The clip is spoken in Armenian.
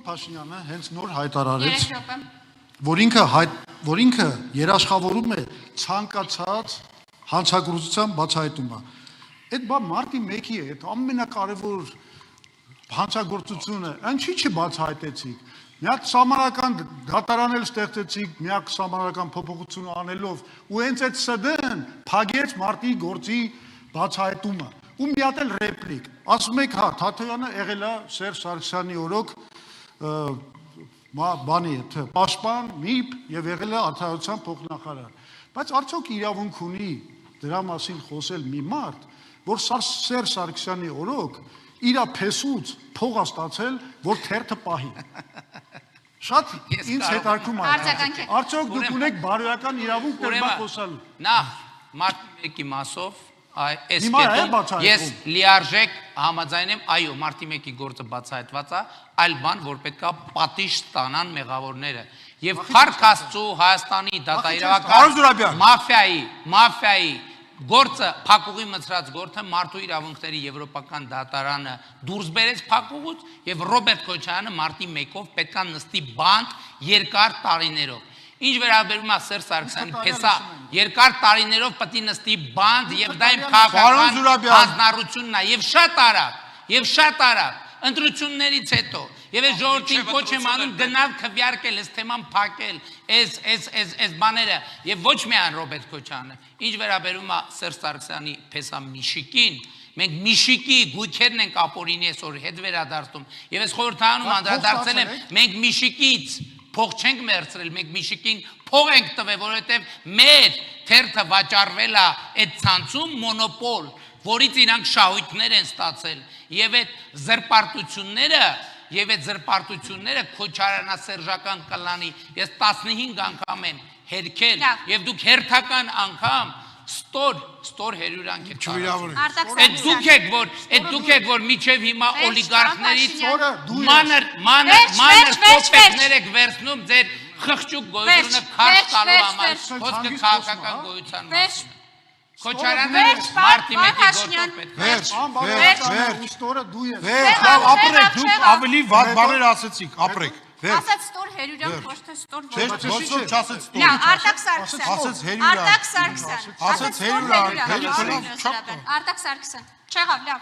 Փաշինյանը հենց նոր հայտարարեց, որ ինքը երաշխավորում է ցանկացած հանցագործության բացահայտումը։ Այդ բան մարտի 1-ի է, այդ ամենակարևոր հանցագործությունը, ինչի՞ չբացահայտեցիք։ Միակ սահմանական դատարան էլ ստեղծեցիք, միակ սահմանական փոփոխություն անելով, ու հենց այդ ՍԴ-ն փակեց մարտի գործի բացահայտումը։ Ու մի հատ էլ ռեպլիկ։ Ասում եք, հա, Թաթոյանը եղել է Սերժ Սարգսյանի օրոք բանի պաշտպան, ՄԻՊ եւ եղել է Արդարության փոխնախարար։ Բայց արդյոք իրավունք ունի դրա մասին խոսել մի մարդ, որ Սերժ Սարգսյանի օրոք իր փեսուց փող է ստացել, որ թերթը պահի։ Շատ ինձ հետաքրքրում է։ Արդյոք դուք ունեք բարոյական իրավունք դեռ խոսալ։ Նախ մարտի 1-ի մասով այս կետում ես լիարժեք համաձայն եմ, այո, մարտի 1-ի գործը բացահայտված է, այլ բան, որ պետքա պատիժ ստանան մեղավորները։ Եվ Փառք Աստծո Հայաստանի դատաիրավական մաֆիայի գործը փակուղի մցրած գործը մարդու իրավունքների եվրոպական դատարանը դուրս բերեց փակուղուց եւ Ռոբերտ Քոչարյանը մարտի 1-ով պետքա նստի բանտ երկար տարիներով։ Ինչ վերաբերում է Սերժ Սարգսյանի փեսա երկար տարիներով պետք է նստի բանտ եւ դա իմ քաղաքական հանձնառությունն է եւ շատ արագ ընտրություններից հետո եւ այս ժողովրդին կոչ եմ անում գնալ քվյարկել այս թեման փակել այս բաները եւ ոչ միայն Ռոբերտ Քոչարյանը ինչ վերաբերում է Սերժ Սարգսյանի փեսա Միշիկին մենք Միշիկի գույքերն ենք ապօրինի այսօր հետ վերադարձում եւ այս խորհրդանում անդրադարձել եմ մենք Միշիկից փող չենք մերցրել մենք Միշիկին փող ենք տվել որովհետեւ մեր թերթը վաճառվել է այդ ցանցում մոնոպոլ որից իրանք շահույթներ են ստացել եւ այդ զրպարտությունները Քոչարյանասերժական կլանի ես 15 անգամ եմ հերքել եւ դուք հերթական անգամ ստոր հերյուրանք եք այդ դուք եք որ միջև հիմա օլիգարխներից մանր կոպեկներ եք վերցնում ձեր խղճուկ գոյությունը քարտ տալու համար խոսքը քաղաքական գոյության մասին Քոչարյանը մարտի 1-ի գործով ապրեք, դուք ավելի վատ բաներ ասեցիք, ապրեք Ասաց ստոր հերյուրանք, ոչ թե ստոր ոչ չասեց ստոր Արտակ Սարգսյան ասաց հերյուրանք Արտակ Սարգսյան չեղավ, լավ